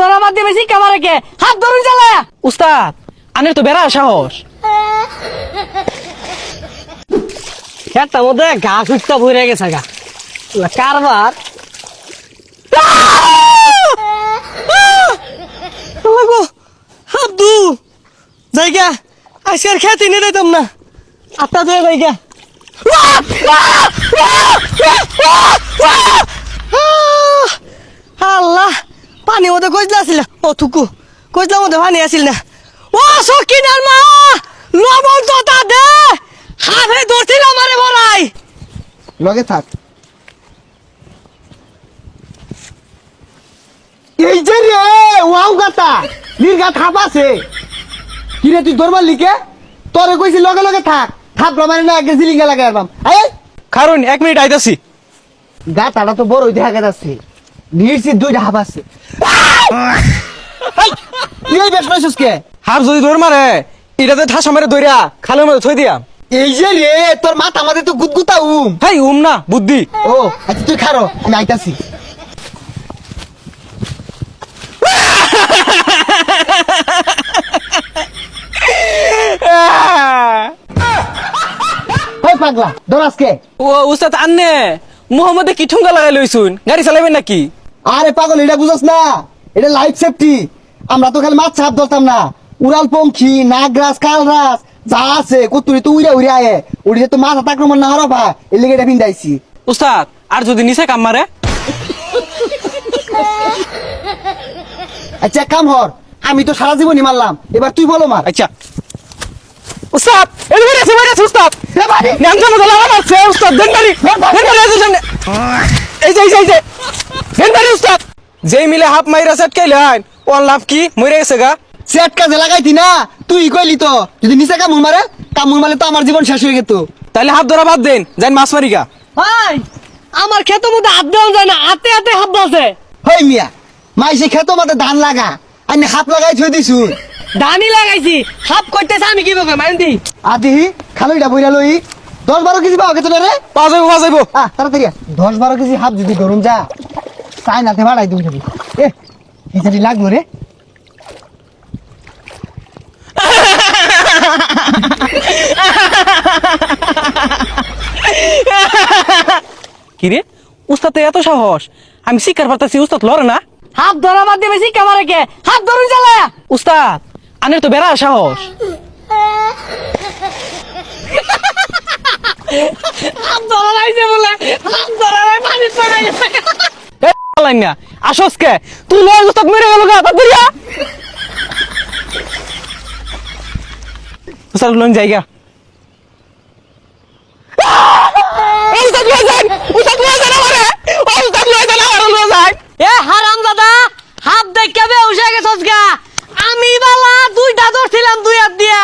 ধরা বাদ দিয়ে বেশি কামারে কে হাত ধরুন চালায়া। উস্তাদ আনের তো বেড়া সাহস। খেতার মধ্যে ঘা খুঁজতে ভরে গেছে গা কারবার। হাবদু জায়গা আজকের খেতে নিয়ে দিতাম না আত্মা ধরে জায়গা। আল্লাহ পানি মধ্যে কইলা আসিল অথুকু কইলার মধ্যে পানি আসিল না। ও সকিনার মা লবণ তো তা দে হাফে ধরছিল আমারে বড়াই লগে থাক। এই যে রে ওয়াও গাতা নির্গা থাপ আছে কি রে তুই দরবার লিখে তোরে কইছি লগে লগে থাক থাপ মানে না আগে জিলিঙ্গা লাগে আরবাম আয় কারণ 1 মিনিট আইতাছি। গাতাটা তো বড়ই দেখা যাচ্ছে নির্সি দুইটা হাফ আছে। তুই এই বেশ পাইছিস কে হাফ যদি দৌড় মারে এটাতে ঠাসা মেরে দৌড়া খালের মধ্যে থই দিয়া। এই যে রে তোর মাথা মাঝে তো গুদগুতা হেই না বুদ্ধি। ও আচ্ছা তুই খারো আমি আইতাছি। ওই পাগলা দরাজকে ও উস্তাদ আন্নে মোহাম্মদে কি ঠুঙ্গা লাগাই লইছুন গাড়ি চালাবেন নাকি? আরে পাগল এটা বুঝছ না এটা লাইফ সেফটি। আমরা তো খালি মাছ ছাপ ধরতাম না উড়াল পঙ্খী নাগরাজ কালরাজ যা আছে কতুরি তো উড়ে উড়ে আয়ে উড়ে তো মাছ আক্রমণ না হরবা এর লেগে এটা ভিন্দাইছি। উস্তাদ আর যদি নিচে কাম মারে? আচ্ছা কাম হর আমি তো সারা জীবনই মারলাম এবার তুই বলো মার। আচ্ছা উস্তাদ এদিকে আছে বাইরে উস্তাদ নাম জানা দলা মারছে উস্তাদ দেন বাড়ি আছে সামনে। এই যে দেন বাড়ি উস্তাদ যেই মিলে হাফ মাইরা সেট কাইলেন ওর লাভ কি মরে গেছে গা। সেট কাজে লাগাইতি না তুই কইলি তো যদি নিচে কামড় মারলে তো আমার জীবন শেষ হয়ে যেত। তাহলে হাত ধরা বাদ দেন যাই মাছ মারি গা। ভাই আমার ক্ষেতের মধ্যে হাত দেওয়া যায় না হাতে হাতে হাত বসে। হই মিয়া মাইসে খেতো মাতে ধান লাগা আমি হাত লাগাই থই দিছু ধানই লাগাইছি হাত কইতেছে আমি কি বলবো মাইন্দি আদি খালইটা বইরা লই 10-12 কেজি পাও কেতনে রে পাওয়া যাইবো তাড়াতাড়ি 10-12 কেজি হাত যদি ধরুন যা চাই নাতে বাড়াই তুমি যদি এ কি লাগলো রে। কিরে উস্তাদ এত সাহস আমি শিকার পারতাছি উস্তাদ লড়ে না। হাত ধরা বাদ দিয়ে বেশি কামারে কে হাত ধরুন চালায়া। উস্তাদ আনের তো বেড়া সাহস। হাত ধরা লাইছে বলে হাত ধরা লাই পানি পড়ে গেছে। এ লাইন না আসস কে তুই লয় উস্তাদ মেরে গেল গা তাড়াতাড়ি উস্তাদ লন জায়গা। এ হারাম দাদা হাত দেখে বে উঠে গেছস গা আমি বালা দুইটা ধরছিলাম দুই হাত দিয়া।